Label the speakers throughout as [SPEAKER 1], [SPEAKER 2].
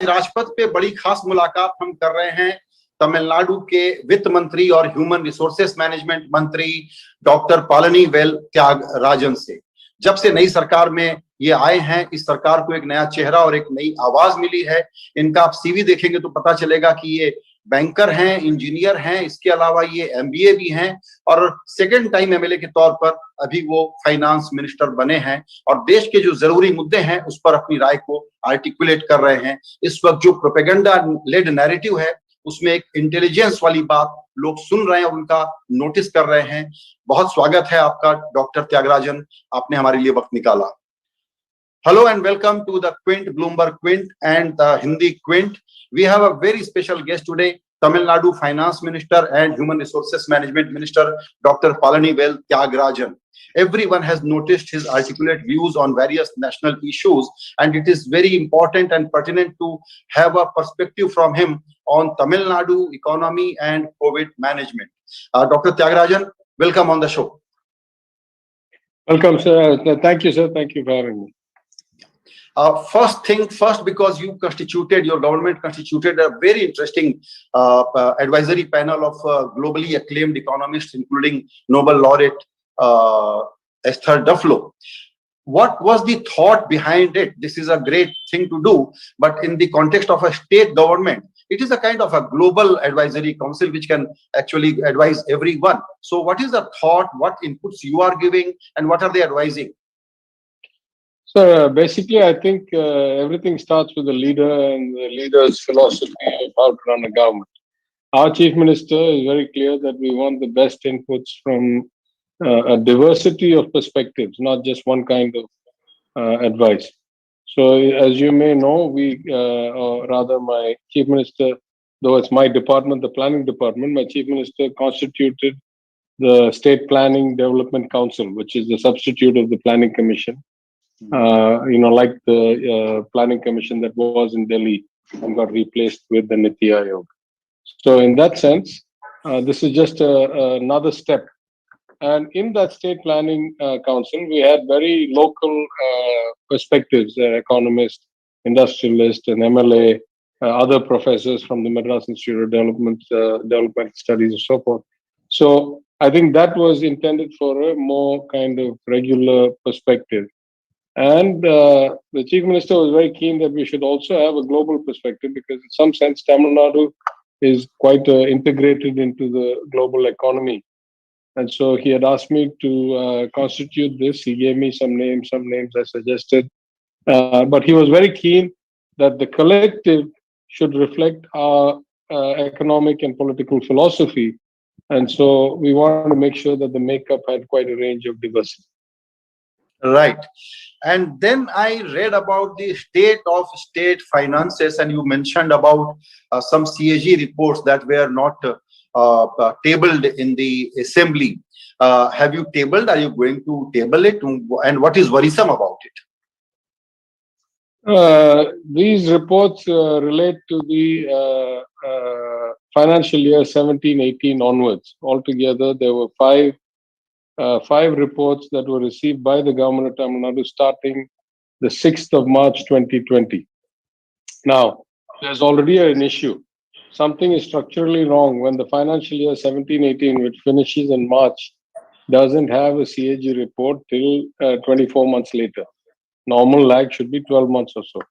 [SPEAKER 1] राजपथ पे बड़ी खास मुलाकात हम कर रहे हैं तमिलनाडु के वित्त मंत्री और ह्यूमन रिसोर्सेस मैनेजमेंट मंत्री डॉक्टर पालनीवेल त्याग राजन से। जब से नई सरकार में ये आए हैं, इस सरकार को एक नया चेहरा और एक नई आवाज मिली है। इनका आप सीवी देखेंगे तो पता चलेगा कि ये बैंकर हैं, इंजीनियर हैं, इसके अलावा ये एमबीए भी हैं और सेकेंड टाइम एमएलए के तौर पर अभी वो फाइनेंस मिनिस्टर बने हैं और देश के जो जरूरी मुद्दे हैं उस पर अपनी राय को आर्टिकुलेट कर रहे हैं। इस वक्त जो प्रोपेगेंडा लेड नैरेटिव है उसमें एक इंटेलिजेंस वाली बात लोग सुन रहे हैं और उनका नोटिस कर रहे हैं। बहुत स्वागत है आपका डॉक्टर त्यागराजन, आपने हमारे लिए वक्त निकाला। Hello and welcome to the Quint, BloombergQuint and the Hindi Quint. We have a very special guest today, Tamil Nadu Finance Minister and Human Resources Management Minister, Dr. Palanivel Thiaga Rajan. Everyone has noticed his articulate views on various national issues, and it is very important and pertinent to have a perspective from him on Tamil Nadu economy and COVID management. Dr. Thiaga Rajan, welcome on the show.
[SPEAKER 2] Welcome, sir. Thank you, sir. Thank you for having me.
[SPEAKER 1] First thing first, because your government constituted a very interesting advisory panel of globally acclaimed economists, including Nobel laureate Esther Duflo. What was the thought behind it? This is a great thing to do, but in the context of a state government, it is a kind of a global advisory council which can actually advise everyone. So what is the thought, what inputs you are giving, and what are they advising?
[SPEAKER 2] So basically, I think everything starts with the leader and the leader's philosophy of how to run a government. Our chief minister is very clear that we want the best inputs from a diversity of perspectives, not just one kind of advice. So as you may know, or rather my chief minister, though it's my department, the planning department, my chief minister constituted the State Planning Development Council, which is the substitute of the Planning Commission. Like the planning commission that was in Delhi and got replaced with the Niti Aayog. So in that sense, this is just another step. And in that state planning council, we had very local perspectives, economists, industrialists, and MLA, other professors from the Madras Institute of Development Studies and so forth. So I think that was intended for a more kind of regular perspective. And the chief minister was very keen that we should also have a global perspective because in some sense, Tamil Nadu is quite integrated into the global economy. And so he had asked me to constitute this. He gave me some names I suggested. But he was very keen that the collective should reflect our economic and political philosophy. And so we wanted to make sure that the makeup had quite a range of diversity.
[SPEAKER 1] Right. And then I read about the state of state finances, and you mentioned about some CAG reports that were not tabled in the assembly. Have you tabled? Are you going to table it? And what is worrisome about
[SPEAKER 2] it? These reports relate to the financial year 17-18 onwards. Altogether, there were five reports that were received by the government of Tamil Nadu starting the 6th of March 2020. Now, there's already an issue. Something is structurally wrong when the financial year 17-18, which finishes in March, doesn't have a CAG report till 24 months later. Normal lag should be 12 months or so.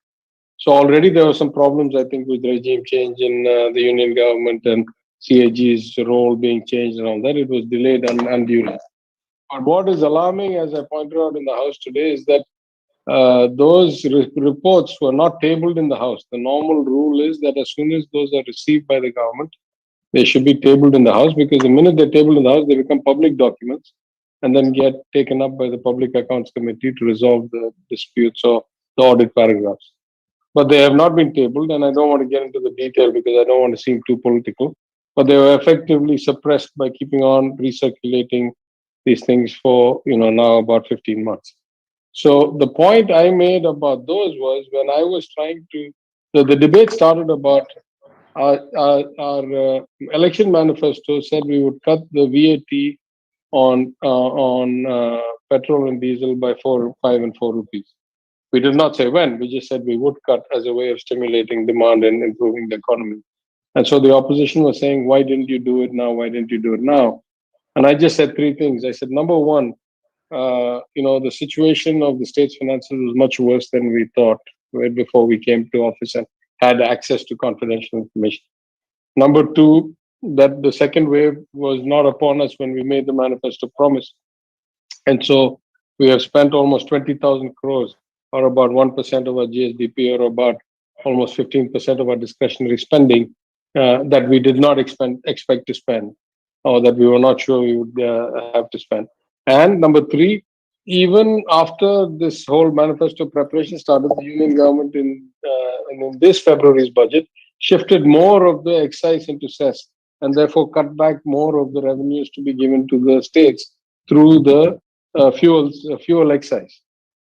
[SPEAKER 2] So already there were some problems, I think, with regime change in the union government and CAG's role being changed and all that. It was delayed unduly. But what is alarming, as I pointed out in the House today, is that those reports were not tabled in the House. The normal rule is that as soon as those are received by the government, they should be tabled in the House, because the minute they're tabled in the House, they become public documents and then get taken up by the Public Accounts Committee to resolve the disputes or the audit paragraphs. But they have not been tabled, and I don't want to get into the detail because I don't want to seem too political. But they were effectively suppressed by keeping on recirculating these things for now about 15 months. So the point I made about those was when I was trying to, the debate started about our election manifesto said we would cut the VAT on petrol and diesel by 5 and 4 rupees. We did not say when, we just said we would cut as a way of stimulating demand and improving the economy. And so the opposition was saying, why didn't you do it now? Why didn't you do it now? And I just said three things. I said, number one, the situation of the state's finances was much worse than we thought right before we came to office and had access to confidential information. Number two, that the second wave was not upon us when we made the manifesto promise. And so we have spent almost 20,000 crores, or about 1% of our GSDP, or about almost 15% of our discretionary spending that we did not expect to spend, or that we were not sure we would have to spend. And number three, even after this whole manifesto preparation started, the union government in this February's budget shifted more of the excise into cess, and therefore cut back more of the revenues to be given to the states through the fuel excise.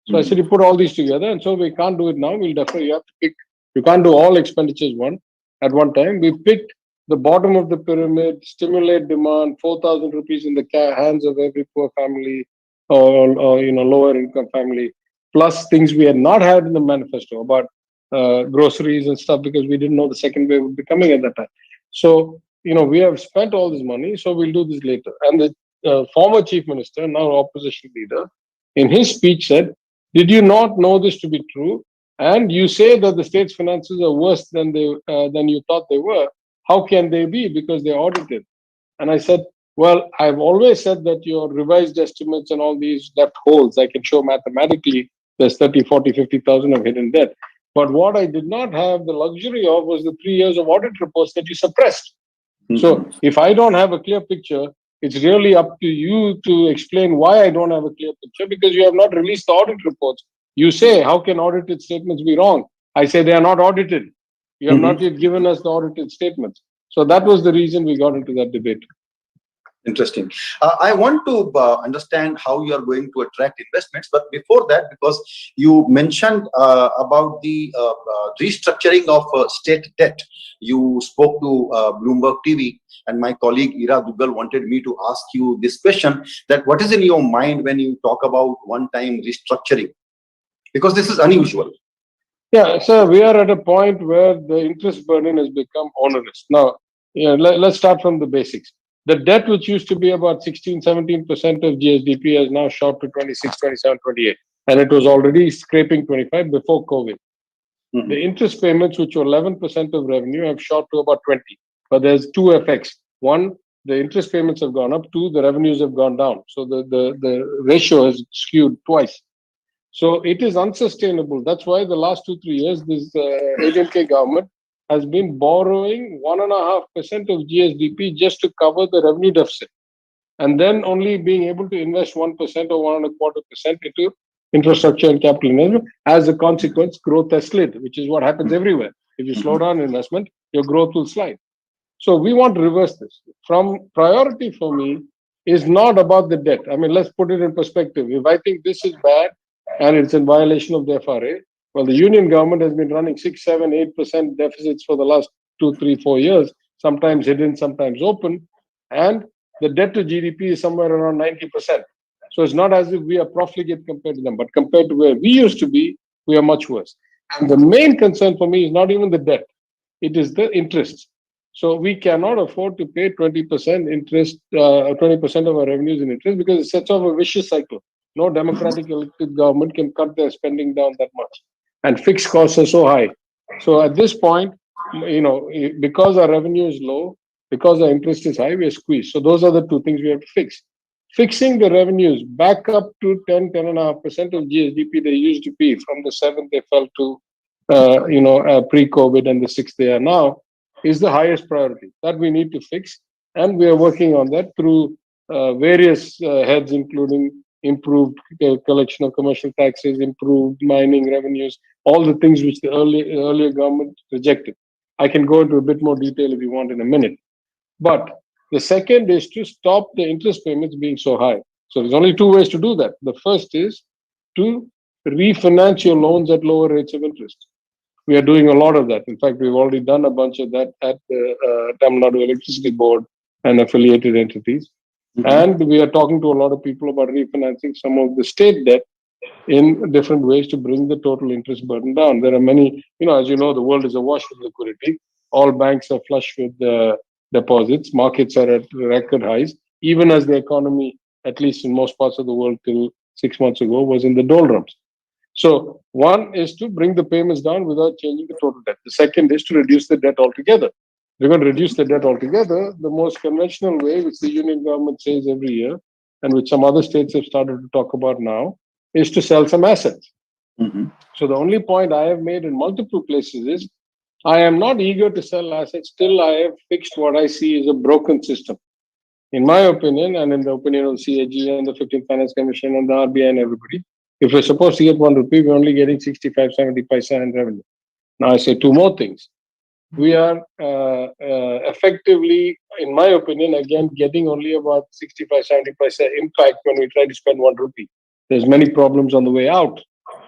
[SPEAKER 2] So I said, you put all these together, and so we can't do it now. We'll definitely have to pick. You can't do all expenditures at one time. We picked the bottom of the pyramid, stimulate demand, 4,000 rupees in the hands of every poor family or lower income family, plus things we had not had in the manifesto about groceries and stuff, because we didn't know the second wave would be coming at that time. So, we have spent all this money, so we'll do this later. And the former chief minister, now opposition leader, in his speech said, did you not know this to be true? And you say that the state's finances are worse than you thought they were. How can they be? Because they're audited. And I said, well, I've always said that your revised estimates and all these left holes, I can show mathematically there's 30, 40, 50,000 of hidden debt. But what I did not have the luxury of was the 3 years of audit reports that you suppressed. So if I don't have a clear picture, it's really up to you to explain why I don't have a clear picture, because you have not released the audit reports. You say, how can audited statements be wrong? I say they are not audited. You have not yet given us the audited statements. So that was the reason we got into that debate.
[SPEAKER 1] Interesting. I want to understand how you are going to attract investments. But before that, because you mentioned about the restructuring of state debt, you spoke to Bloomberg TV, and my colleague Ira Dugal wanted me to ask you this question, that what is in your mind when you talk about one-time restructuring? Because this is unusual.
[SPEAKER 2] Yeah, sir, we are at a point where the interest burden has become onerous. Now, let's start from the basics. The debt, which used to be about 16, 17% of GSDP, has now shot to 26, 27, 28. And it was already scraping 25 before COVID. The interest payments, which were 11% of revenue, have shot to about 20. But there's two effects. One, the interest payments have gone up. Two, the revenues have gone down. So the ratio has skewed twice. So it is unsustainable. That's why the last 2-3 years, this ADMK government has been borrowing 1.5% of GSDP just to cover the revenue deficit, and then only being able to invest 1% or 1.25% into infrastructure and capital investment. As a consequence, growth has slid, which is what happens everywhere. If you slow down investment, your growth will slide. So we want to reverse this. Priority for me is not about the debt. I mean, let's put it in perspective. If I think this is bad and it's in violation of the FRA, well, the union government has been running 6, 7, 8% deficits for the last 2, 3, 4 years, sometimes hidden, sometimes open. And the debt to GDP is somewhere around 90%. So it's not as if we are profligate compared to them, but compared to where we used to be, we are much worse. And the main concern for me is not even the debt, it is the interest. So we cannot afford to pay 20% interest, 20% of our revenues in interest, because it sets off a vicious cycle. No democratic elected government can cut their spending down that much. And fixed costs are so high. So at this point, because our revenue is low, because our interest is high, we are squeezed. So those are the two things we have to fix. Fixing the revenues back up to 10.5% of GSDP they used to be. From the 7th they fell to, pre-COVID, and the 6th they are now, is the highest priority. That we need to fix. And we are working on that through various heads, including improved collection of commercial taxes, improved mining revenues, all the things which the earlier government rejected. I can go into a bit more detail if you want in a minute. But the second is to stop the interest payments being so high. So there's only two ways to do that. The first is to refinance your loans at lower rates of interest. We are doing a lot of that. In fact, we've already done a bunch of that at the Tamil Nadu Electricity Board and affiliated entities. And we are talking to a lot of people about refinancing some of the state debt in different ways to bring the total interest burden down. There are many, as you know, the world is awash with liquidity. All banks are flush with deposits. Markets are at record highs, even as the economy, at least in most parts of the world till 6 months ago, was in the doldrums. So one is to bring the payments down without changing the total debt. The second is to reduce the debt altogether. We're going to reduce the debt altogether. The most conventional way, which the union government says every year, and which some other states have started to talk about now, is to sell some assets.
[SPEAKER 1] Mm-hmm.
[SPEAKER 2] So the only point I have made in multiple places is I am not eager to sell assets till I have fixed what I see is a broken system. In my opinion, and in the opinion of CAG and the 15th Finance Commission and the RBI and everybody, if we're supposed to get 1 rupee, we're only getting 65, 70 paisa in revenue. Now I say two more things. We are effectively, in my opinion, again, getting only about 65, 70 paisa impact when we try to spend 1 rupee. There's many problems on the way out.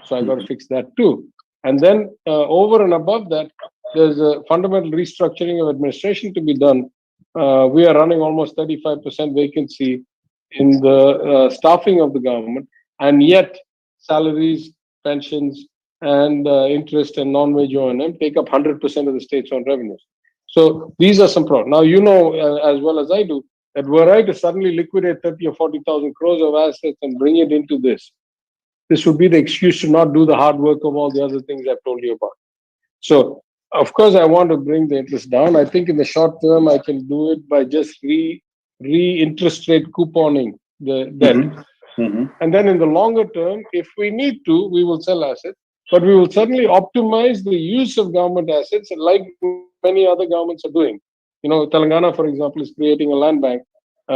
[SPEAKER 2] So I got to fix that too. And then over and above that, there's a fundamental restructuring of administration to be done. We are running almost 35% vacancy in the staffing of the government, and yet salaries, pensions, and interest and non-wage O&M take up 100% of the state's own revenues. So these are some problems. Now, as well as I do, that were I to suddenly liquidate 30 or 40,000 crores of assets and bring it into this would be the excuse to not do the hard work of all the other things I've told you about. So, of course, I want to bring the interest down. I think in the short term, I can do it by just re-interest rate couponing the debt.
[SPEAKER 1] Mm-hmm. Mm-hmm.
[SPEAKER 2] And then in the longer term, if we need to, we will sell assets, but we will certainly optimize the use of government assets like many other governments are doing. Telangana, for example, is creating a land bank.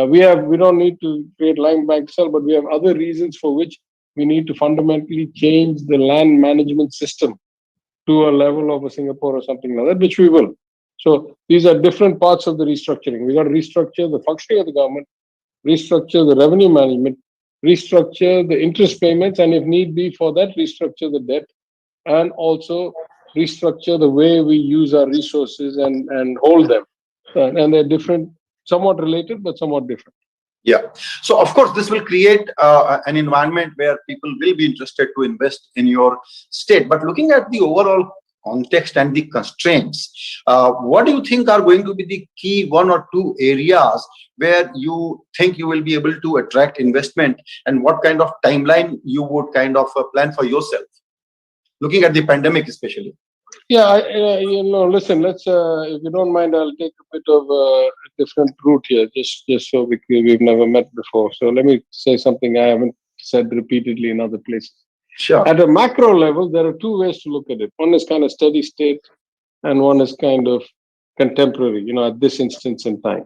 [SPEAKER 2] We don't need to create land bank to sell, but we have other reasons for which we need to fundamentally change the land management system to a level of a Singapore or something like that, which we will. So these are different parts of the restructuring. We got to restructure the functioning of the government, restructure the revenue management, restructure the interest payments, and if need be for that, restructure the debt, and also restructure the way we use our resources and hold them. And they're different, somewhat related, but somewhat different.
[SPEAKER 1] Yeah. So, of course, this will create an environment where people will be interested to invest in your state. But looking at the overall context and the constraints, what do you think are going to be the key 1 or 2 areas where you think you will be able to attract investment, and what kind of timeline you would kind of plan for yourself, looking at the pandemic especially?
[SPEAKER 2] Yeah, listen, let's, if you don't mind, I'll take a bit of a different route here, just so we've never met before. So let me say something I haven't said repeatedly in other places.
[SPEAKER 1] Sure.
[SPEAKER 2] At a macro level, there are 2 ways to look at it. One is kind of steady state, and one is kind of contemporary, at this instance in time.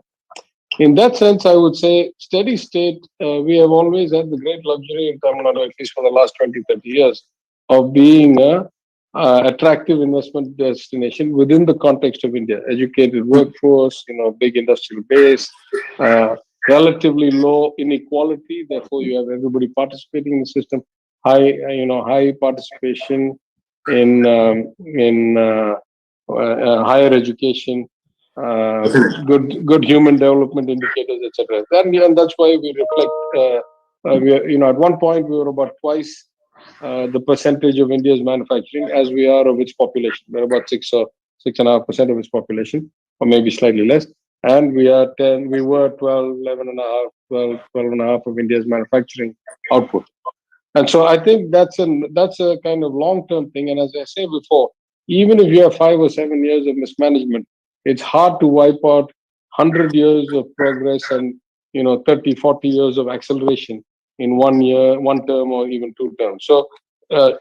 [SPEAKER 2] In that sense, I would say steady state, we have always had the great luxury in Tamil Nadu, at least for the last 20, 30 years, of being a attractive investment destination within the context of India. Educated workforce, big industrial base, relatively low inequality. Therefore, you have everybody participating in the system. High participation in higher education, good human development indicators, etc. And that's why we reflect. At one point we were about twice the percentage of India's manufacturing as we are of its population. We're about 6 or 6.5% of its population, or maybe slightly less. And we were 12, 11.5 of India's manufacturing output. And so I think that's a kind of long-term thing. And as I say before, even if you have 5 or 7 years of mismanagement, it's hard to wipe out 100 years of progress and 30, 40 years of acceleration in 1 year, 1 term, or even 2 terms. So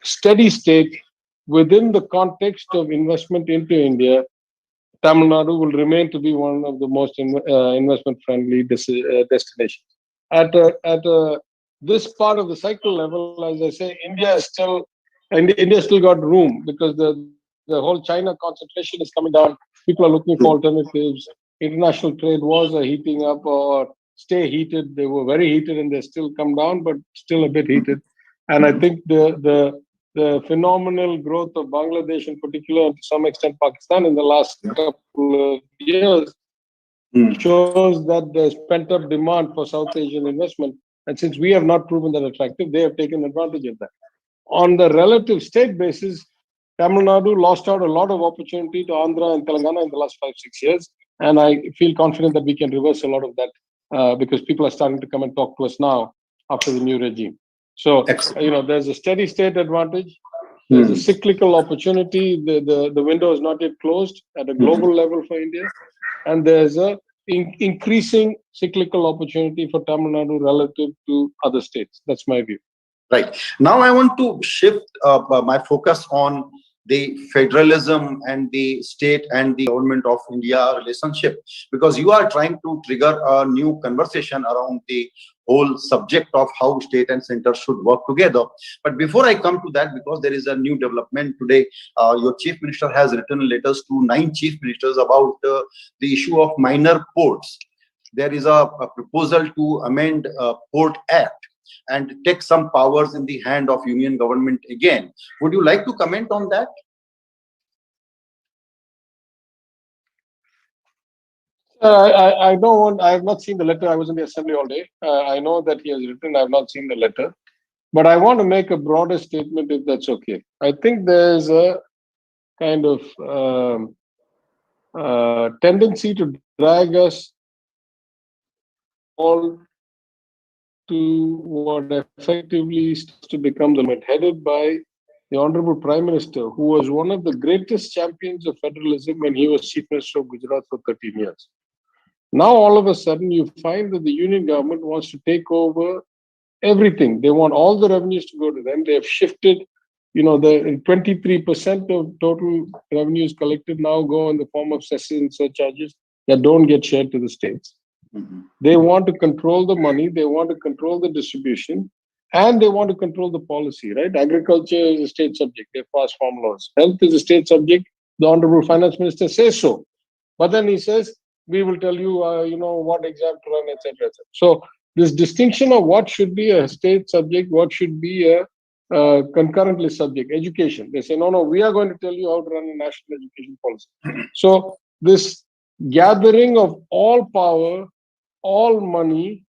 [SPEAKER 2] steady state within the context of investment into India, Tamil Nadu will remain to be one of the most investment-friendly destinations. At this part of the cycle level, as I say, India still got room, because the whole China concentration is coming down. People are looking for alternatives. International trade wars are heating up or stay heated. They were very heated and they still come down, but still a bit heated. And I think the phenomenal growth of Bangladesh in particular, and to some extent Pakistan in the last couple of years, shows that there's pent-up demand for South Asian investment. And since we have not proven that attractive, they have taken advantage of that. On the relative state basis, Tamil Nadu lost out a lot of opportunity to Andhra and Telangana in the last 5-6 years. And I feel confident that we can reverse a lot of that because people are starting to come and talk to us now after the new regime. So, there's a steady state advantage. There's a cyclical opportunity. The window is not yet closed at a global level for India. And there's a increasing cyclical opportunity for Tamil Nadu relative to other states. That's my view.
[SPEAKER 1] Right. Now I want to shift my focus on the federalism and the state and the government of India relationship, because you are trying to trigger a new conversation around the whole subject of how state and center should work together. But before I come to that, because there is a new development today, your chief minister has written letters to 9 chief ministers about the issue of minor ports. There is a proposal to amend Port Act and take some powers in the hand of union government again. Would you like to comment on that?
[SPEAKER 2] I don't want. I have not seen the letter. I was in the assembly all day. I know that he has written. I have not seen the letter, but I want to make a broader statement, if that's okay. I think there's a kind of tendency to drag us all to what effectively is to become the movement headed by the Honorable Prime Minister, who was one of the greatest champions of federalism when he was Chief Minister of Gujarat for 13 years. Now, all of a sudden, you find that the union government wants to take over everything. They want all the revenues to go to them. They have shifted, the 23% of total revenues collected now go in the form of cesses and surcharges that don't get shared to the states. They want to control the money, they want to control the distribution, and they want to control the policy, right? Agriculture is a state subject. They pass farm laws. Health is a state subject. The Honorable Finance Minister says so. But then he says, we will tell you, what exam to run, etc., etc. So this distinction of what should be a state subject, what should be a concurrent list subject, education. They say, no, we are going to tell you how to run a national education policy. So this gathering of all power, all money,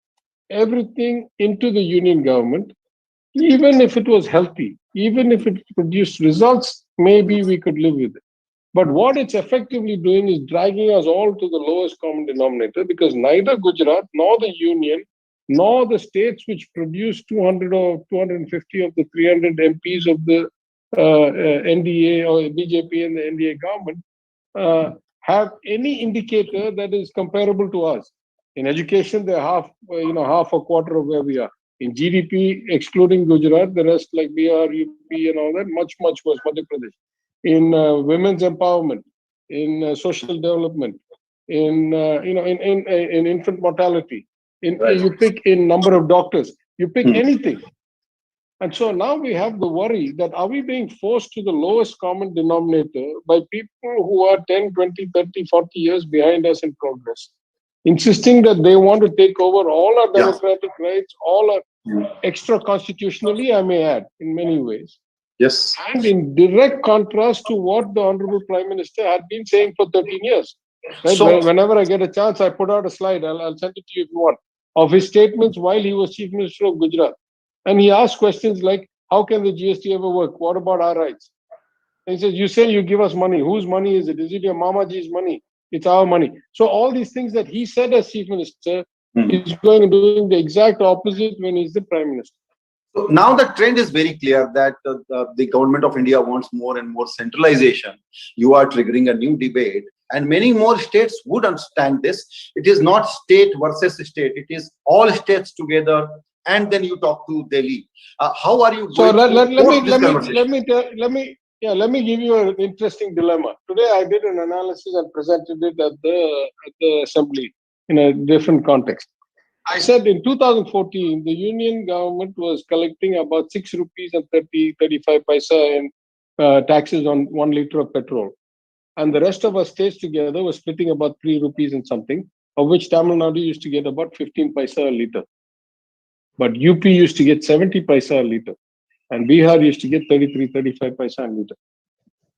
[SPEAKER 2] everything into the union government, even if it was healthy, even if it produced results, maybe we could live with it. But what it's effectively doing is dragging us all to the lowest common denominator, because neither Gujarat nor the union nor the states which produce 200 or 250 of the 300 MPs of the NDA or BJP and the NDA government have any indicator that is comparable to us. In education, they're half a quarter of where we are. In GDP, excluding Gujarat, the rest like Bihar, UP and all that, much, much worse, Madhya Pradesh. In women's empowerment, in social development, in infant mortality, you pick in number of doctors, you pick anything. And so now we have the worry that are we being forced to the lowest common denominator by people who are 10, 20, 30, 40 years behind us in progress, insisting that they want to take over all our democratic rights, all our extra constitutionally, I may add, in many ways.
[SPEAKER 1] Yes.
[SPEAKER 2] And in direct contrast to what the Honorable Prime Minister had been saying for 13 years. Right? So, whenever I get a chance, I put out a slide, I'll send it to you if you want, of his statements while he was Chief Minister of Gujarat. And he asked questions like, how can the GST ever work? What about our rights? And he says, you say you give us money. Whose money is it? Is it your Mamaji's money? It's our money. So all these things that he said as Chief Minister, he's going and doing the exact opposite when he's the Prime Minister.
[SPEAKER 1] So now the trend is very clear that the government of India wants more and more centralization. You are triggering a new debate, and many more states would understand this. It is not state versus state. It is all states together, and then you talk to Delhi. How are you going
[SPEAKER 2] let me give you an interesting dilemma. Today I did an analysis and presented it at the assembly in a different context. I said in 2014, the union government was collecting about 6 rupees and 35 paisa in taxes on 1 liter of petrol. And the rest of our states together were splitting about 3 rupees and something, of which Tamil Nadu used to get about 15 paisa a liter. But UP used to get 70 paisa a liter. And Bihar used to get 33, 35 paisa a liter.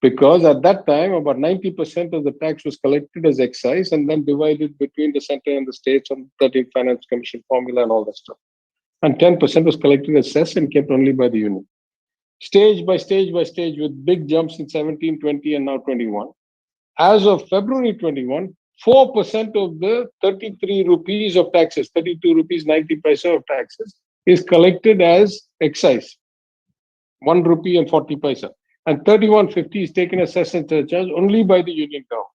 [SPEAKER 2] Because at that time, about 90% of the tax was collected as excise and then divided between the center and the states on the 13th Finance Commission formula and all that stuff. and 10% was collected as cess and kept only by the union. Stage by stage by stage, with big jumps in 17, 20, and now 21. As of February 21, 4% of the 33 rupees of taxes, 32 rupees 90 paisa of taxes, is collected as excise, 1 rupee and 40 paisa. And 31.50 is taken as cess and surcharge only by the union government.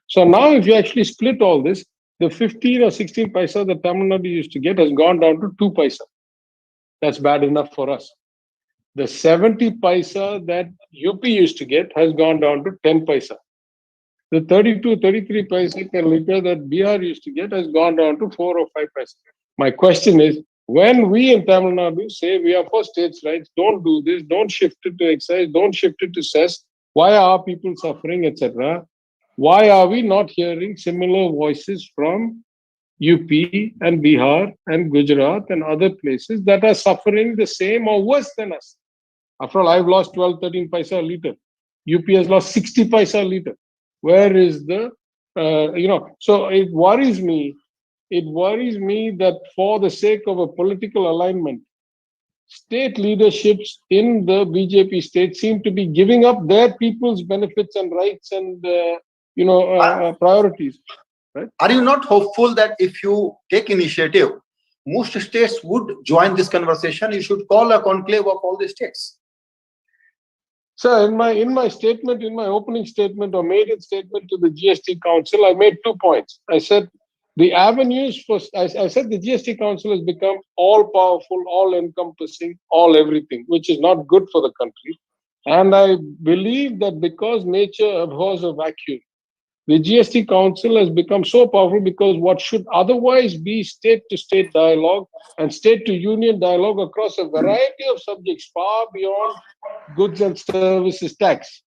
[SPEAKER 2] So now if you actually split all this, the 15 or 16 paisa that Tamil Nadu used to get has gone down to 2 paisa. That's bad enough for us. The 70 paisa that UP used to get has gone down to 10 paisa. The 32, 33 paisa per liter that Bihar used to get has gone down to 4 or 5 paisa. My question is, when we in Tamil Nadu say we are for states' rights, don't do this, don't shift it to excise, don't shift it to cess, why are people suffering, etc.? Why are we not hearing similar voices from UP and Bihar and Gujarat and other places that are suffering the same or worse than us? After all, I've lost 12, 13 paisa a liter. UP has lost 60 paisa a liter. Where is the, so it worries me. It worries me that for the sake of a political alignment, state leaderships in the BJP state seem to be giving up their people's benefits and rights and, priorities. Right?
[SPEAKER 1] Are you not hopeful that if you take initiative, most states would join this conversation? You should call a conclave of all the states.
[SPEAKER 2] So in my statement, in my opening statement or maiden statement to the GST Council, I made 2 points. I said the avenues for, I said the GST Council has become all powerful, all encompassing, all everything, which is not good for the country. And I believe that because nature abhors a vacuum, the GST Council has become so powerful because what should otherwise be state-to-state dialogue and state-to-union dialogue across a variety of subjects far beyond goods and services tax,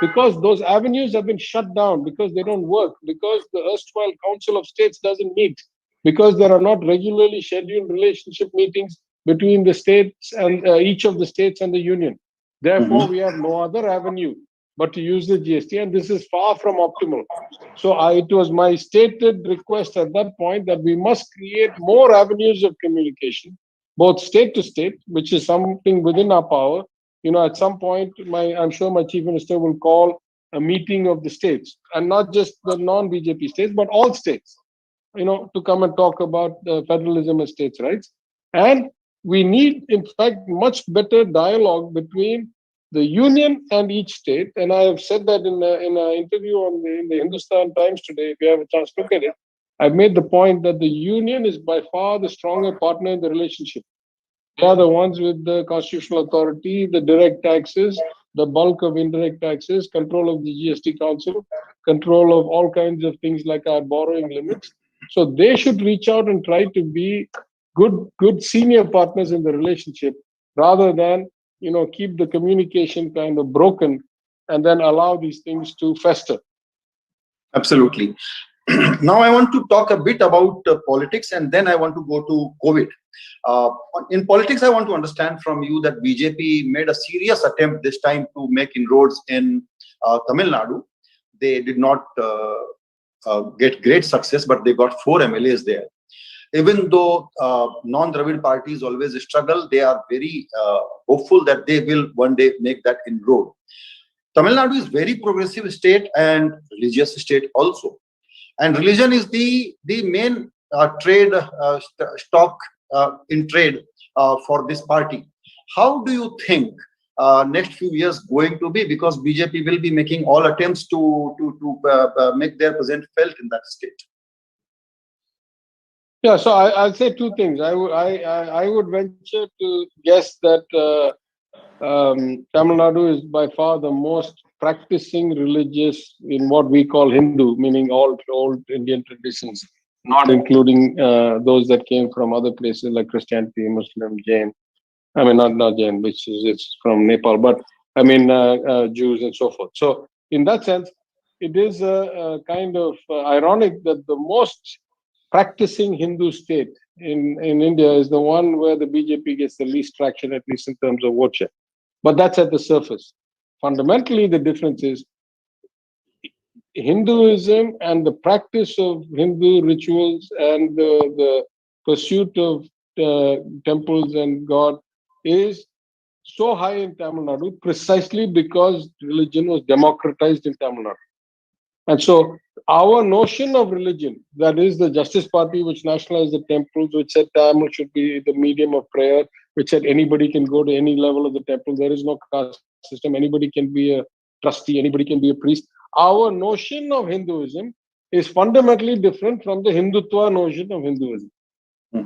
[SPEAKER 2] because those avenues have been shut down, because they don't work, because the erstwhile Council of States doesn't meet, because there are not regularly scheduled relationship meetings between the states and each of the states and the union. Therefore, we have no other avenue but to use the GST, and this is far from optimal. So it was my stated request at that point that we must create more avenues of communication, both state to state, which is something within our power. At some point, I'm sure my chief minister will call a meeting of the states, and not just the non-BJP states, but all states, to come and talk about federalism and states' rights. And we need, in fact, much better dialogue between the union and each state. And I have said that in an interview in the Hindustan Times today, if you have a chance to look at it, I've made the point that the union is by far the stronger partner in the relationship. They are the ones with the constitutional authority, the direct taxes, the bulk of indirect taxes, control of the GST Council, control of all kinds of things like our borrowing limits. So they should reach out and try to be good senior partners in the relationship, rather than keep the communication kind of broken and then allow these things to fester.
[SPEAKER 1] Absolutely. Now I want to talk a bit about politics, and then I want to go to COVID. In politics, I want to understand from you that BJP made a serious attempt this time to make inroads in Tamil Nadu. They did not get great success, but they got 4 MLAs there. Even though non-Dravid parties always struggle, they are very hopeful that they will one day make that inroad. Tamil Nadu is very progressive state and religious state also. And religion is the main trade stock in trade for this party. How do you think next few years going to be? Because BJP will be making all attempts to make their presence felt in that state.
[SPEAKER 2] Yeah, so I'll say 2 things. I would venture to guess that Tamil Nadu is by far the most practicing religious in what we call Hindu, meaning all old Indian traditions, not including those that came from other places like Christianity, Muslim, Jain. I mean, not Jain, which is it's from Nepal, but I mean Jews and so forth. So in that sense, it is kind of ironic that the most practicing Hindu state in India is the one where the BJP gets the least traction, at least in terms of vote share. But that's at the surface. Fundamentally, the difference is Hinduism and the practice of Hindu rituals and the pursuit of temples and God is so high in Tamil Nadu precisely because religion was democratized in Tamil Nadu. And so our notion of religion, that is the Justice Party, which nationalized the temples, which said Tamil should be the medium of prayer, which said anybody can go to any level of the temple. There is no caste system. Anybody can be a trustee. Anybody can be a priest. Our notion of Hinduism is fundamentally different from the Hindutva notion of Hinduism.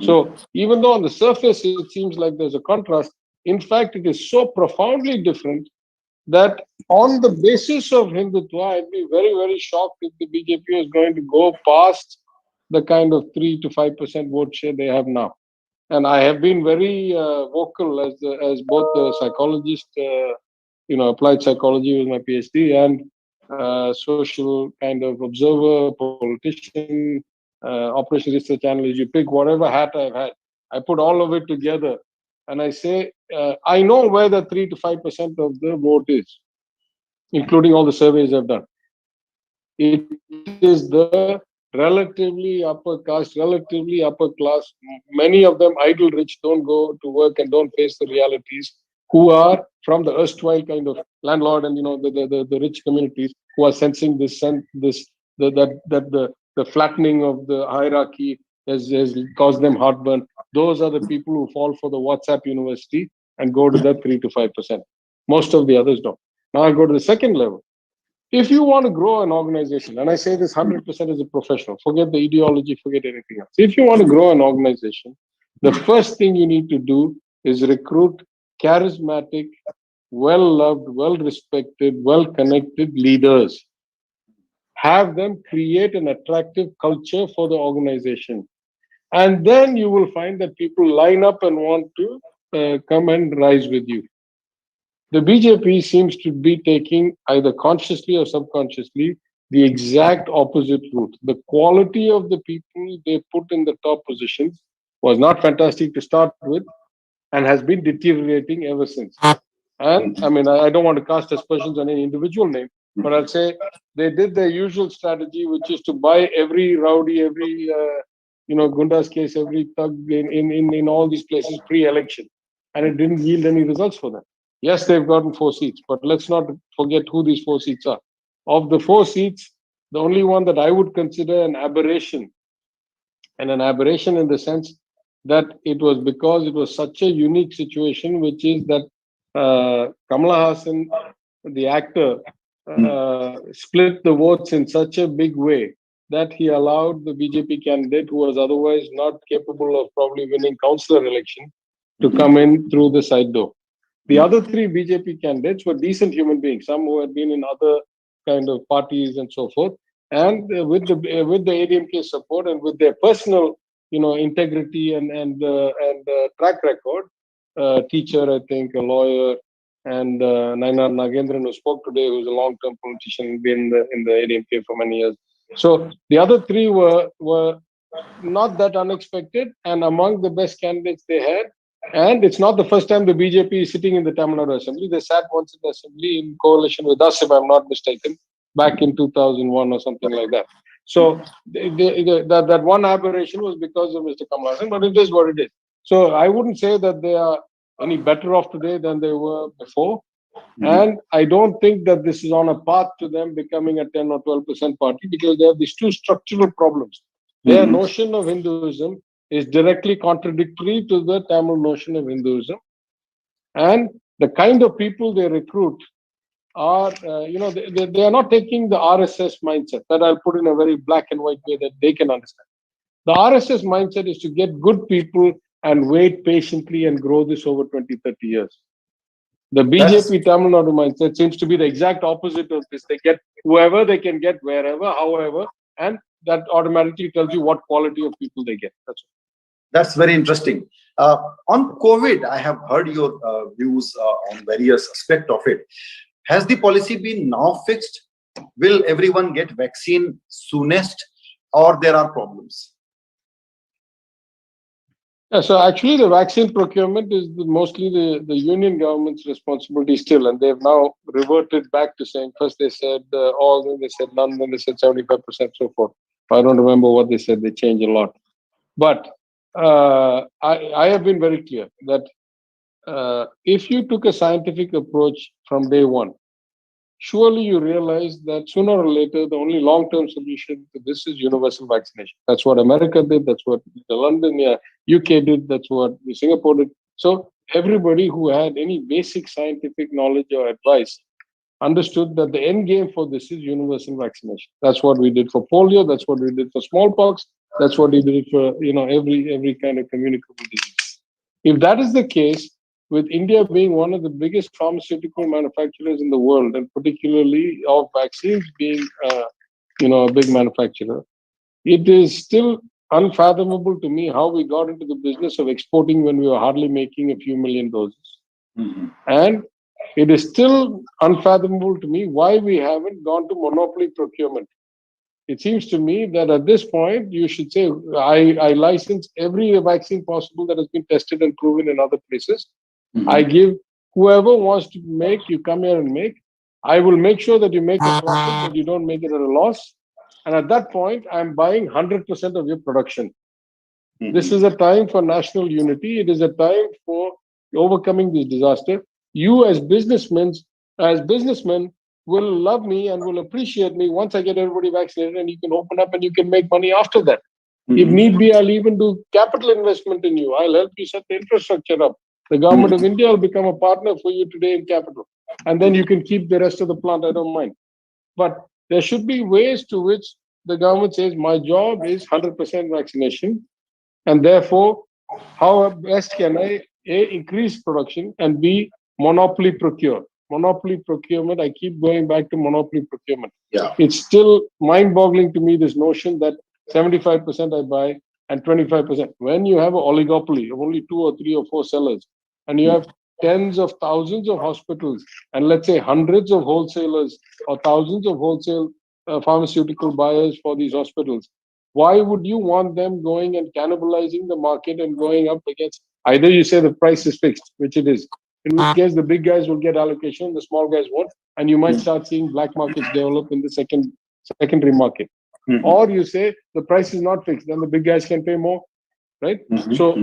[SPEAKER 2] So even though on the surface it seems like there's a contrast, in fact, it is so profoundly different that on the basis of Hindutva, I'd be very, very shocked if the BJP is going to go past the kind of 3 to 5% vote share they have now. And I have been very vocal as both a psychologist, applied psychology with my PhD, and social kind of observer, politician, operations research analyst. You pick whatever hat I've had. I put all of it together. And I say, I know where the 3 to 5% of the vote is, including all the surveys I've done. It is the relatively upper caste, relatively upper class. Many of them idle rich, don't go to work and don't face the realities, who are from the erstwhile kind of landlord and the rich communities who are sensing that the flattening of the hierarchy has caused them heartburn. Those are the people who fall for the WhatsApp university and go to that 3 to 5%. Most of the others don't. Now I go to the second level. If you want to grow an organization, and I say this 100% as a professional, forget the ideology, forget anything else. If you want to grow an organization, the first thing you need to do is recruit charismatic, well-loved, well-respected, well-connected leaders. Have them create an attractive culture for the organization. And then you will find that people line up and want to come and rise with you. The BJP seems to be taking, either consciously or subconsciously, the exact opposite route. The quality of the people they put in the top positions was not fantastic to start with and has been deteriorating ever since. And I mean, I don't want to cast aspersions on any individual name, but I'll say they did their usual strategy, which is to buy every rowdy, every Gunda's case, every thug in all these places pre-election, and it didn't yield any results for them. Yes, they've gotten 4 seats, but let's not forget who these 4 seats are. Of the 4 seats, the only one that I would consider an aberration, and an aberration in the sense that it was because it was such a unique situation, which is that Kamala Hassan, the actor, split the votes in such a big way that he allowed the BJP candidate, who was otherwise not capable of probably winning councillor election, to come in through the side door. The other 3 BJP candidates were decent human beings, some who had been in other kind of parties and so forth. And with the ADMK support and with their personal, integrity and track record, teacher, I think, a lawyer, and Nainar Nagendran, who spoke today, who's a long-term politician, been in the ADMK for many years. So the other 3 were not that unexpected and among the best candidates they had. And it's not the first time the BJP is sitting in the Tamil Nadu Assembly. They sat once in the Assembly in coalition with us, if I'm not mistaken, back in 2001 or something like that. So that one aberration was because of Mr. Kamal Hassan, but it is what it is. So I wouldn't say that they are any better off today than they were before. And I don't think that this is on a path to them becoming a 10 or 12% party, because they have these 2 structural problems. Their notion of Hinduism is directly contradictory to the Tamil notion of Hinduism. And the kind of people they recruit are, they are not taking the RSS mindset that I'll put in a very black and white way that they can understand. The RSS mindset is to get good people and wait patiently and grow this over 20, 30 years. The BJP Tamil Nadu mindset seems to be the exact opposite of this. They get whoever they can get, wherever, however, and that automatically tells you what quality of people they get.
[SPEAKER 1] That's very interesting. On COVID, I have heard your views on various aspects of it. Has the policy been now fixed? Will everyone get vaccine soonest, or there are problems?
[SPEAKER 2] Yeah, so actually the vaccine procurement is mostly the union government's responsibility still, and they've now reverted back to saying, first they said all, then they said none, then they said 75%, so forth. I don't remember what they said, they changed a lot. But I have been very clear that if you took a scientific approach from day one, surely you realize that sooner or later, the only long-term solution to this is universal vaccination. That's what America did. That's what London, UK did. That's what Singapore did. So everybody who had any basic scientific knowledge or advice understood that the end game for this is universal vaccination. That's what we did for polio. That's what we did for smallpox. That's what we did for every kind of communicable disease. If that is the case, with India being one of the biggest pharmaceutical manufacturers in the world, and particularly of vaccines being a big manufacturer, it is still unfathomable to me how we got into the business of exporting when we were hardly making a few million doses. Mm-hmm. And it is still unfathomable to me why we haven't gone to monopoly procurement. It seems to me that at this point, you should say, I license every vaccine possible that has been tested and proven in other places. Mm-hmm. I give whoever wants to make, you come here and make. I will make sure that you make a profit, that you don't make it at a loss. And at that point, I'm buying 100% of your production. Mm-hmm. This is a time for national unity. It is a time for overcoming this disaster. You as businessmen will love me and will appreciate me once I get everybody vaccinated, and you can open up and you can make money after that. Mm-hmm. If need be, I'll even do capital investment in you. I'll help you set the infrastructure up. The government of India will become a partner for you today in capital. And then you can keep the rest of the plant. I don't mind. But there should be ways to which the government says, my job is 100% vaccination. And therefore, how best can I, A, increase production, and B, monopoly procure? Monopoly procurement, I keep going back to monopoly procurement. Yeah. It's still mind-boggling to me, this notion that 75% I buy and 25%. When you have an oligopoly of only 2 or 3 or 4 sellers, and you have tens of thousands of hospitals, and let's say hundreds of wholesalers or thousands of wholesale pharmaceutical buyers for these hospitals, why would you want them going and cannibalizing the market and going up against? Either you say the price is fixed, which it is, in which case the big guys will get allocation, the small guys won't, and you might start seeing black markets develop in the secondary market. Mm-hmm. Or you say the price is not fixed, then the big guys can pay more, right? Mm-hmm. So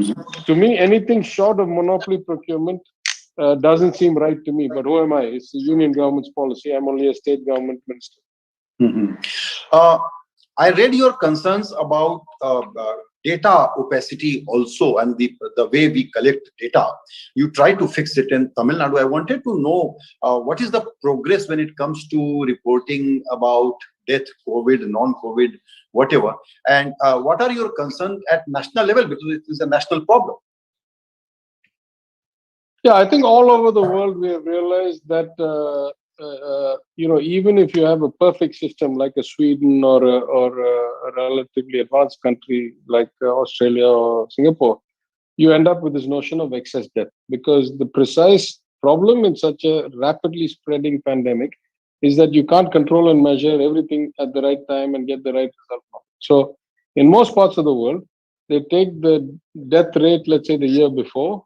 [SPEAKER 2] to me, anything short of monopoly procurement doesn't seem right to me. But who am I? It's the union government's policy. I'm only a state government minister.
[SPEAKER 1] Mm-hmm. I read your concerns about data opacity also, and the way we collect data. You try to fix it in Tamil Nadu. I wanted to know what is the progress when it comes to reporting about death, COVID, non-COVID, whatever, and what are your concerns at national level, because it is a national problem?
[SPEAKER 2] Yeah, I think all over the world we have realized that even if you have a perfect system like a Sweden or a relatively advanced country like Australia or Singapore, you end up with this notion of excess death, because the precise problem in such a rapidly spreading pandemic is that you can't control and measure everything at the right time and get the right result. So in most parts of the world, they take the death rate, let's say the year before,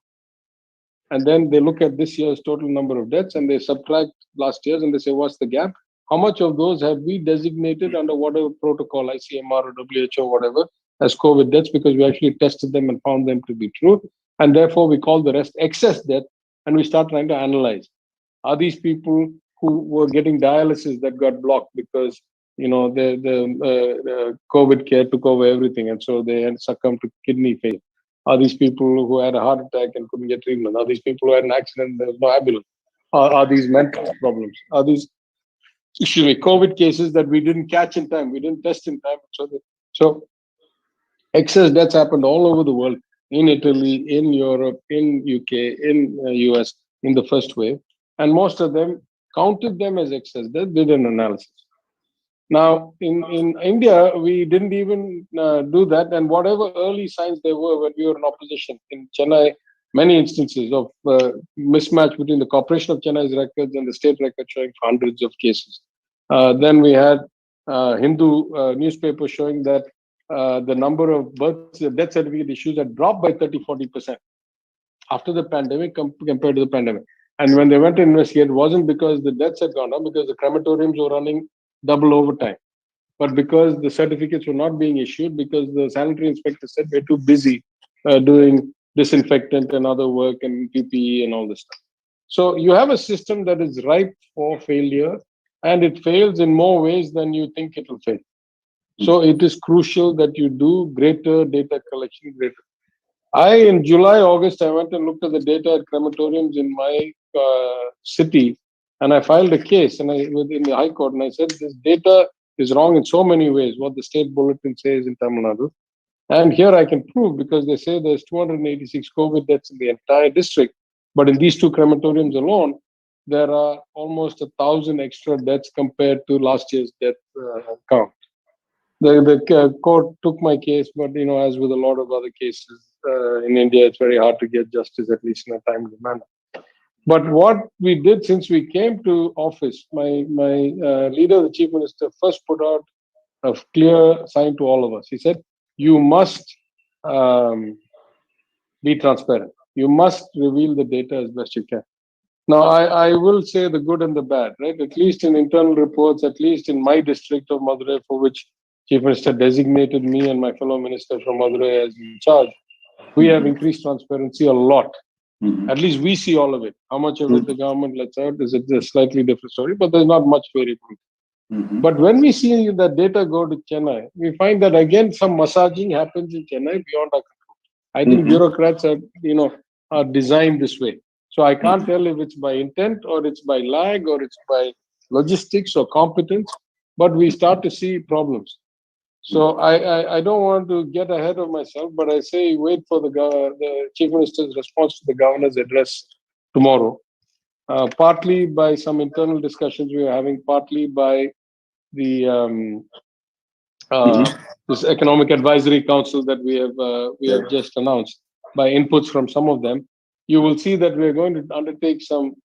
[SPEAKER 2] and then they look at this year's total number of deaths and they subtract last year's and they say, what's the gap? How much of those have we designated under whatever protocol, ICMR or WHO or whatever, as COVID deaths, because we actually tested them and found them to be true. And therefore we call the rest excess death, and we start trying to analyze. Are these people who were getting dialysis that got blocked because the COVID care took over everything, and so they had succumbed to kidney failure? Are these people who had a heart attack and couldn't get treatment? Are these people who had an accident and there was no ambulance? Are these mental problems? Are these, COVID cases that we didn't catch in time, we didn't test in time? So excess deaths happened all over the world, in Italy, in Europe, in UK, in US, in the first wave. And most of them counted them as excess deaths, did an analysis. Now, in India, we didn't even do that. And whatever early signs there were when we were in opposition in Chennai, many instances of mismatch between the Corporation of Chennai's records and the state record showing hundreds of cases. Then we had Hindu newspaper showing that the number of death certificate issues had dropped by 30-40% after the pandemic compared to the pandemic. And when they went to investigate, it wasn't because the deaths had gone down, because the crematoriums were running double overtime, but because the certificates were not being issued, because the sanitary inspector said we're too busy doing disinfectant and other work and PPE and all this stuff. So you have a system that is ripe for failure, and it fails in more ways than you think it will fail. So it is crucial that you do greater data collection. In July, August, I went and looked at the data at crematoriums in my city, and I filed a case in the High Court, and I said this data is wrong in so many ways, what the state bulletin says in Tamil Nadu. And here I can prove, because they say there's 286 COVID deaths in the entire district, but in these two crematoriums alone, there are almost 1,000 extra deaths compared to last year's death count. The court took my case, but as with a lot of other cases in India, it's very hard to get justice, at least in a timely manner. But what we did since we came to office, my leader, the chief minister, first put out a clear sign to all of us. He said, you must be transparent. You must reveal the data as best you can. Now, I will say the good and the bad, right? At least in internal reports, at least in my district of Madurai, for which Chief Minister designated me and my fellow minister from Madurai as in charge, we have increased transparency a lot. At least we see all of it. How much of it the government lets out is a slightly different story, but there's not much variability. But when we see that data go to Chennai, we find that again some massaging happens in Chennai beyond our control. I think bureaucrats are designed this way. So I can't tell if it's by intent or it's by lag or it's by logistics or competence, but we start to see problems. So I don't want to get ahead of myself, but I say wait for the Chief Minister's response to the Governor's address tomorrow. Partly by some internal discussions we are having, partly by the this Economic Advisory Council that we have just announced, by inputs from some of them. You will see that we are going to undertake some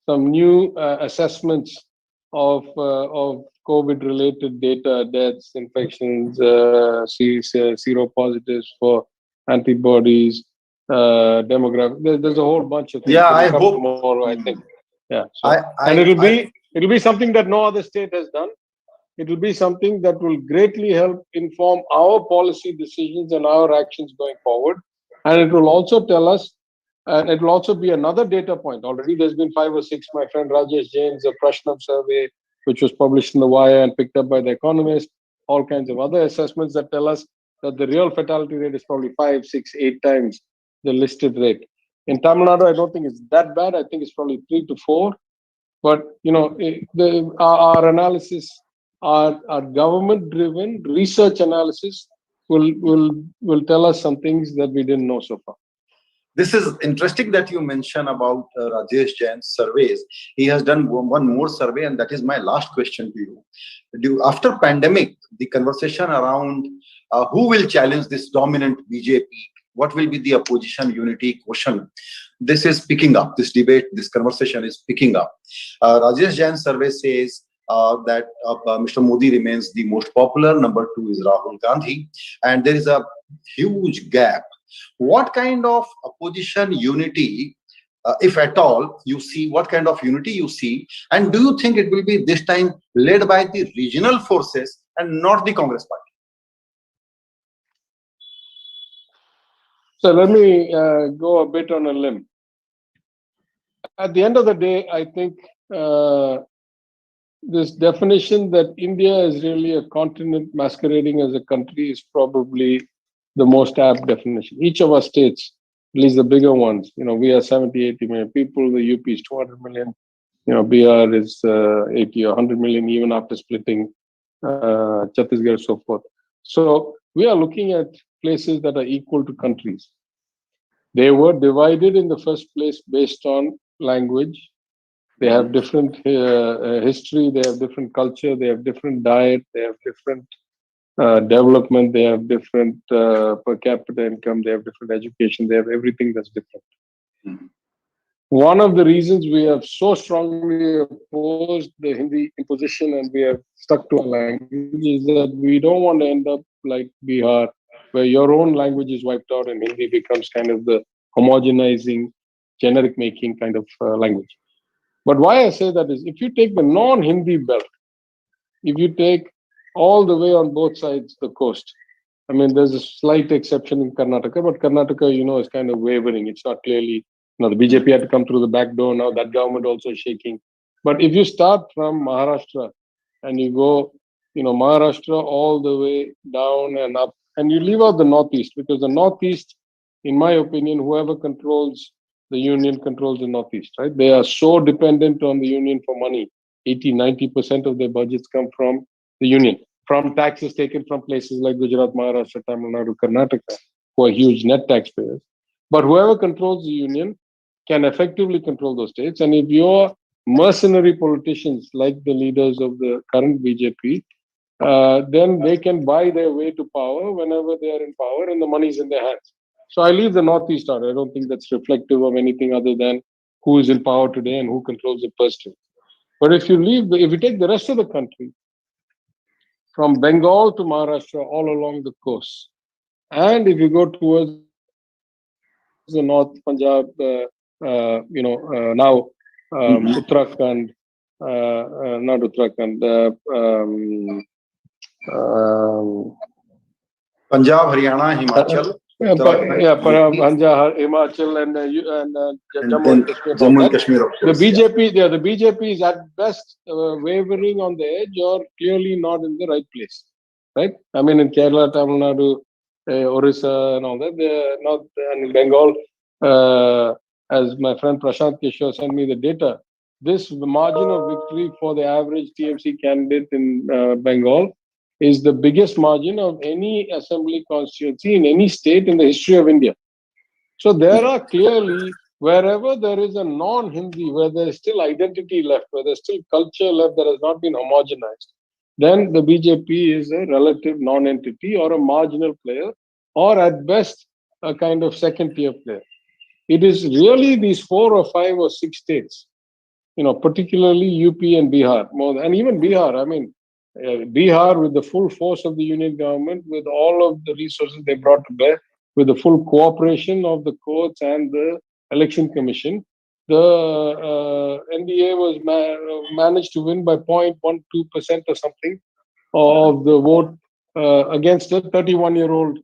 [SPEAKER 2] new assessments of COVID-related data, deaths, infections, seropositives for antibodies, demographics. There's a whole bunch of things.
[SPEAKER 1] Yeah, I hope
[SPEAKER 2] tomorrow, I think. Yeah, so, and it'll be something that no other state has done. It will be something that will greatly help inform our policy decisions and our actions going forward. And it will also tell us, and it will also be another data point. Already there's been 5 or 6, my friend Rajesh Jain's Prashnam survey, which was published in The Wire and picked up by The Economist, all kinds of other assessments that tell us that the real fatality rate is probably 5, 6, 8 times the listed rate. In Tamil Nadu, I don't think it's that bad. I think it's probably 3 to 4. But, our analysis, our government-driven research analysis will tell us some things that we didn't know so far.
[SPEAKER 1] This is interesting that you mention about Rajesh Jain's surveys. He has done one more survey, and that is my last question to you. After pandemic, the conversation around who will challenge this dominant BJP, what will be the opposition unity quotient, this is picking up. This debate, this conversation is picking up. Rajesh Jain's survey says that Mr. Modi remains the most popular. Number 2 is Rahul Gandhi, and there is a huge gap. What kind of opposition unity, if at all, you see? What kind of unity you see? And do you think it will be this time led by the regional forces and not the Congress party?
[SPEAKER 2] So let me go a bit on a limb. At the end of the day, I think this definition that India is really a continent masquerading as a country is probably the most apt definition. Each of our states, at least the bigger ones, we are 70, 80 million people. The UP is 200 million. BR is 80 or 100 million, even after splitting Chhattisgarh and so forth. So we are looking at places that are equal to countries. They were divided in the first place based on language. They have different history, they have different culture, they have different diet, they have different development, they have different per capita income, they have different education, they have everything that's different. One of the reasons we have so strongly opposed the Hindi imposition and we have stuck to our language is that we don't want to end up like Bihar, where your own language is wiped out and Hindi becomes kind of the homogenizing, generic making kind of language. But why I say that is, if you take the non-Hindi belt, if you take all the way on both sides of the coast, I mean, there's a slight exception in Karnataka, but Karnataka, is kind of wavering. It's not clearly, the BJP had to come through the back door. Now that government also is shaking. But if you start from Maharashtra and you go, Maharashtra all the way down and up, and you leave out the Northeast, because the Northeast, in my opinion, whoever controls the union controls the Northeast, right? They are so dependent on the union for money. 80-90% of their budgets come from the union, from taxes taken from places like Gujarat, Maharashtra, Tamil Nadu, Karnataka, who are huge net taxpayers. But whoever controls the union can effectively control those states. And if you're mercenary politicians like the leaders of the current BJP, then they can buy their way to power whenever they are in power and the money is in their hands. So I leave the Northeast out. I don't think that's reflective of anything other than who is in power today and who controls the purse strings. But if you take the rest of the country, from Bengal to Maharashtra, all along the coast, and if you go towards the north, Punjab, now Uttarakhand, not Uttarakhand,
[SPEAKER 1] Punjab, Haryana, Himachal.
[SPEAKER 2] Punjab, Himachal, and Jammu and Kashmir.
[SPEAKER 1] Jammu and Kashmir, of course.
[SPEAKER 2] The BJP is at best wavering on the edge or clearly not in the right place, right? I mean, in Kerala, Tamil Nadu, Orissa, and all that, they're not. And in Bengal, as my friend Prashant Kishore sent me the data, the margin of victory for the average TMC candidate in Bengal is the biggest margin of any assembly constituency in any state in the history of India. So there are clearly, wherever there is a non-Hindi, where there is still identity left, where there's still culture left that has not been homogenized, then the BJP is a relative non-entity or a marginal player, or at best, a kind of second-tier player. It is really these 4 or 5 or 6 states, particularly UP and Bihar, and even Bihar, I mean, Bihar, with the full force of the union government, with all of the resources they brought to bear, with the full cooperation of the courts and the election commission, the NDA was managed to win by 0.12% or something of the vote against a 31-year-old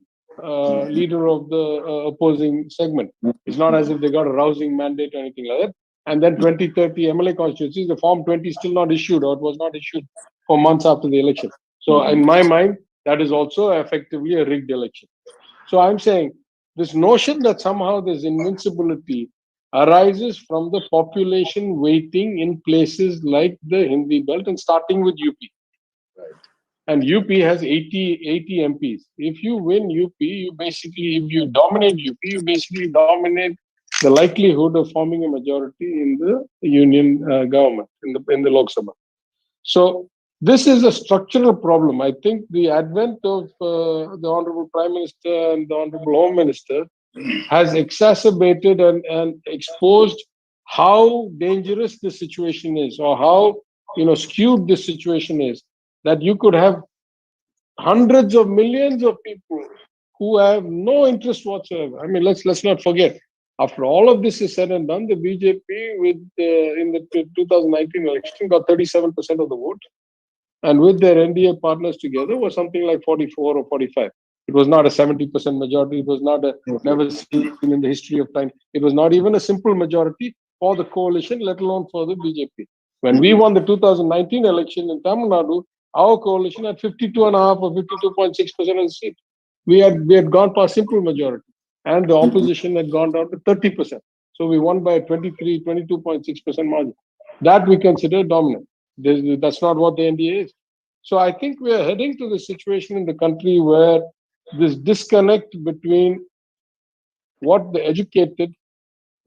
[SPEAKER 2] leader of the opposing segment. It's not as if they got a rousing mandate or anything like that. And then 20-30 MLA constituencies, the Form 20 is still not issued, or it was not issued for months after the election. So in my mind, that is also effectively a rigged election. So I'm saying this notion that somehow there's invincibility arises from the population weighting in places like the Hindi belt and starting with UP. Right. And UP has 80 MPs. If you win UP, if you dominate UP, you basically dominate the likelihood of forming a majority in the union government, in the Lok Sabha. So this is a structural problem. I think the advent of the Honorable Prime Minister and the Honorable Home Minister has exacerbated and exposed how dangerous the situation is, or how skewed this situation is, that you could have hundreds of millions of people who have no interest whatsoever. I mean, let's not forget, after all of this is said and done, the BJP in the 2019 election got 37% of the vote, and with their NDA partners together was something like 44 or 45. It was not a 70% majority. It was not a never seen in the history of time. It was not even a simple majority for the coalition, let alone for the BJP. When we won the 2019 election in Tamil Nadu, our coalition had 52.5 or 52.6% of the seat. We had gone past simple majority, and the opposition had gone down to 30%. So we won by a 22.6% margin. That we consider dominant. That's not what the NDA is. So I think we are heading to the situation in the country where this disconnect between what the educated,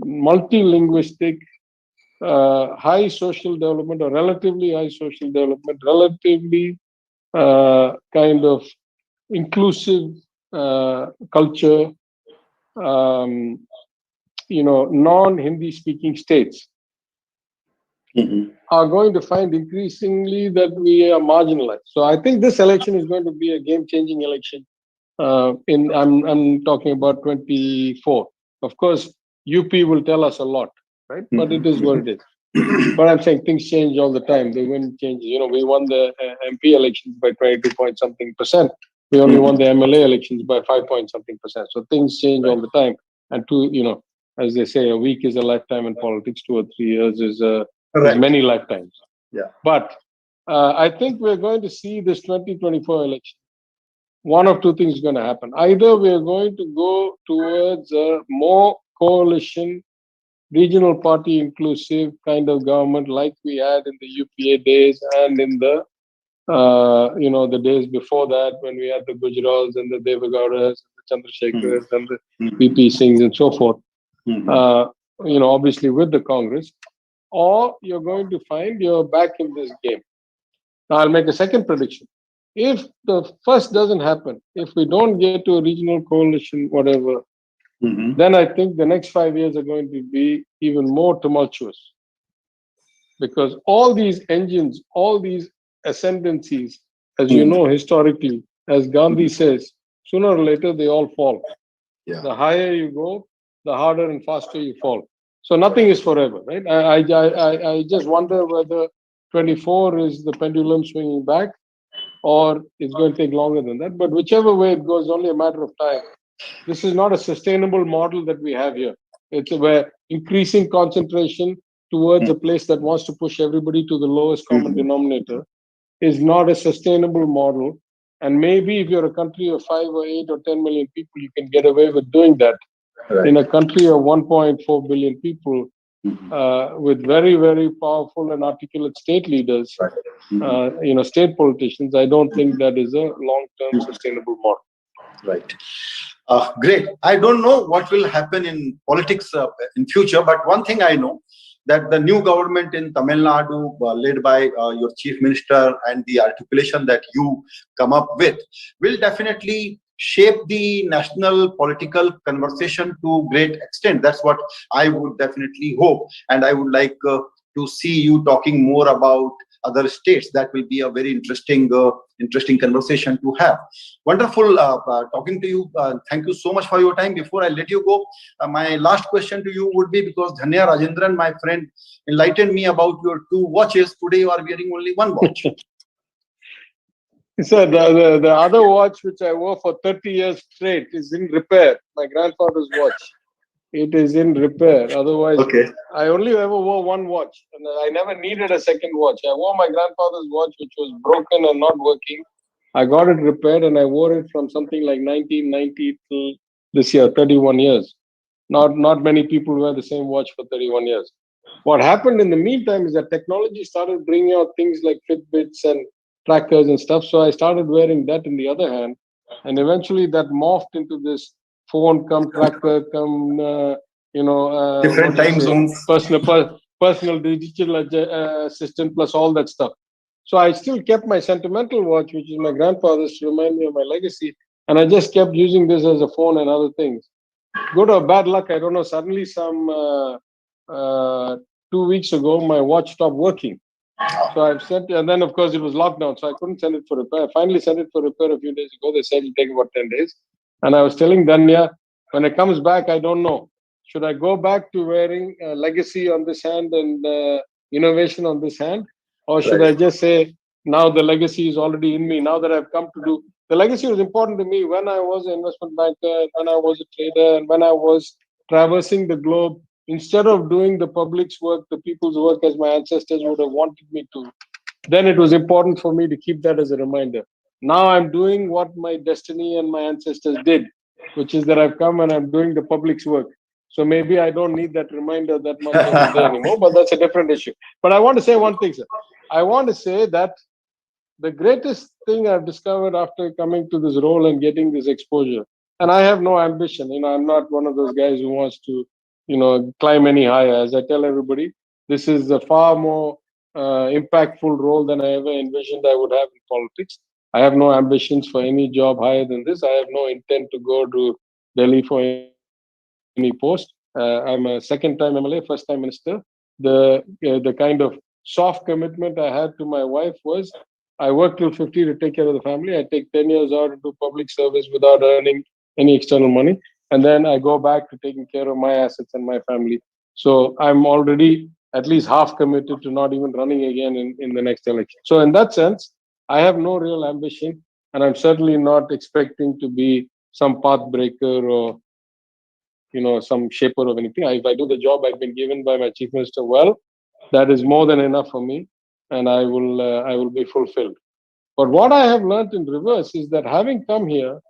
[SPEAKER 2] multilinguistic, high social development, or relatively high social development, relatively kind of inclusive culture, non-Hindi speaking states are going to find increasingly that we are marginalized. So I think this election is going to be a game-changing election. I'm talking about 24. Of course, UP will tell us a lot, right? But it is what it is. But I'm saying things change all the time. The wind changes. We won the MP elections by 22 point something %. We only won the MLA elections by 5 point something percent. So things change all the time. And as they say, a week is a lifetime in politics. 2 or 3 years is many lifetimes.
[SPEAKER 1] Yeah.
[SPEAKER 2] But I think we're going to see this 2024 election. One of two things is going to happen. Either we're going to go towards a more coalition, regional party inclusive kind of government like we had in the UPA days and in the the days before that, when we had the Gujrals and the Devagowdas, the Chandrasekhars and the VP Singhs and so forth. Obviously with the Congress, or you're going to find you're back in this game. Now I'll make a second prediction. If the first doesn't happen, if we don't get to a regional coalition, whatever, then I think the next 5 years are going to be even more tumultuous. Because all these engines, all these ascendancies, as you know, historically, as Gandhi says, sooner or later they all fall.
[SPEAKER 1] Yeah.
[SPEAKER 2] The higher you go, the harder and faster you fall. So nothing is forever, right? I just wonder whether 24 is the pendulum swinging back, or it's going to take longer than that. But whichever way it goes, only a matter of time. This is not a sustainable model that we have here. It's where increasing concentration towards a place that wants to push everybody to the lowest common denominator is not a sustainable model. And maybe if you're a country of 5 or 8 or 10 million people, you can get away with doing that. Right. In a country of 1.4 billion people, with very, very powerful and articulate state leaders, state politicians, I don't think that is a long-term sustainable model.
[SPEAKER 1] Right. Great. I don't know what will happen in politics in future, but one thing I know, that the new government in Tamil Nadu, led by your chief minister, and the articulation that you come up with, will definitely shape the national political conversation to great extent. That's what I would definitely hope. And I would like to see you talking more about other states. That will be a very interesting conversation to have. Wonderful talking to you. Thank you so much for your time. Before I let you go, my last question to you would be, because Dhanya Rajendran, my friend, enlightened me about your 2 watches. Today you are wearing only 1 watch.
[SPEAKER 2] So the other watch, which I wore for 30 years straight, is in repair. My grandfather's watch. It is in repair. Otherwise, I only ever wore 1 watch. And I never needed a second watch. I wore my grandfather's watch, which was broken and not working. I got it repaired and I wore it from something like 1990 till this year, 31 years. Not many people wear the same watch for 31 years. What happened in the meantime is that technology started bringing out things like Fitbits and trackers and stuff. So I started wearing that in the other hand. And eventually that morphed into this phone come tracker come
[SPEAKER 1] different time zones,
[SPEAKER 2] personal digital assistant plus all that stuff. So I still kept my sentimental watch, which is my grandfather's, to remind me of my legacy, and I just kept using this as a phone and other things. Good or bad luck, I don't know, suddenly some 2 weeks ago my watch stopped working. So I've sent, and then of course it was lockdown, so I couldn't send it for repair. I finally sent it for repair a few days ago. They said it'll take about 10 days. And I was telling Danya, when it comes back, I don't know. Should I go back to wearing legacy on this hand and innovation on this hand? Or should I just say, now the legacy is already in me, now that I've come to do... The legacy was important to me when I was an investment banker, when I was a trader, and when I was traversing the globe. Instead of doing the public's work, the people's work as my ancestors would have wanted me to, then it was important for me to keep that as a reminder. Now I'm doing what my destiny and my ancestors did, which is that I've come and I'm doing the public's work. So maybe I don't need that reminder that much every day anymore, but that's a different issue. But I want to say one thing, sir. I want to say that the greatest thing I've discovered after coming to this role and getting this exposure, and I have no ambition, I'm not one of those guys who wants to, climb any higher. As I tell everybody, this is a far more impactful role than I ever envisioned I would have in politics. I have no ambitions for any job higher than this. I have no intent to go to Delhi for any post. I'm a second-time MLA, first-time minister. The kind of soft commitment I had to my wife was, I work till 50 to take care of the family. I take 10 years out to do public service without earning any external money. And then I go back to taking care of my assets and my family. So I'm already at least half committed to not even running again in the next election. So in that sense, I have no real ambition. And I'm certainly not expecting to be some path breaker or, some shaper of anything. If I do the job I've been given by my chief minister well, that is more than enough for me, and I will be fulfilled. But what I have learned in reverse is that having come here,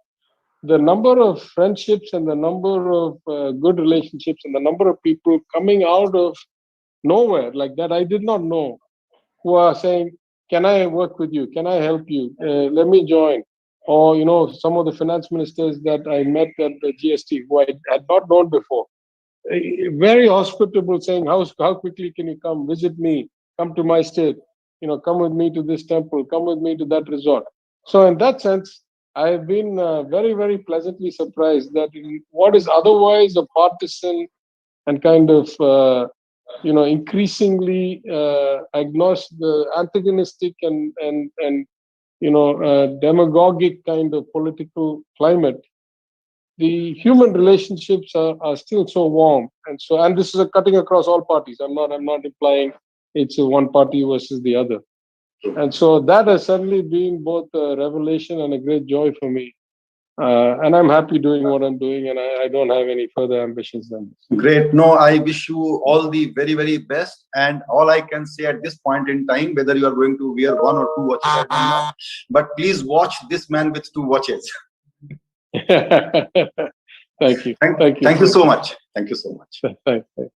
[SPEAKER 2] the number of friendships and the number of good relationships and the number of people coming out of nowhere like that I did not know, who are saying, can I work with you? Can I help you? Let me join. Or, some of the finance ministers that I met at the GST, who I had not known before, very hospitable, saying, how quickly can you come visit me, come to my state, come with me to this temple, come with me to that resort. So in that sense, I have been very, very pleasantly surprised that in what is otherwise a partisan and kind of, increasingly antagonistic and demagogic kind of political climate, the human relationships are still so warm, and this is a cutting across all parties. I'm not implying it's a one party versus the other, and so that has certainly been both a revelation and a great joy for me. And I'm happy doing what I'm doing, and I don't have any further ambitions than this.
[SPEAKER 1] Great. No, I wish you all the very, very best. And all I can say at this point in time, whether you are going to wear one or two watches, I don't know, but please watch this man with two watches.
[SPEAKER 2] Thank you.
[SPEAKER 1] Thank you so much. Thank you so much.
[SPEAKER 2] Thank you.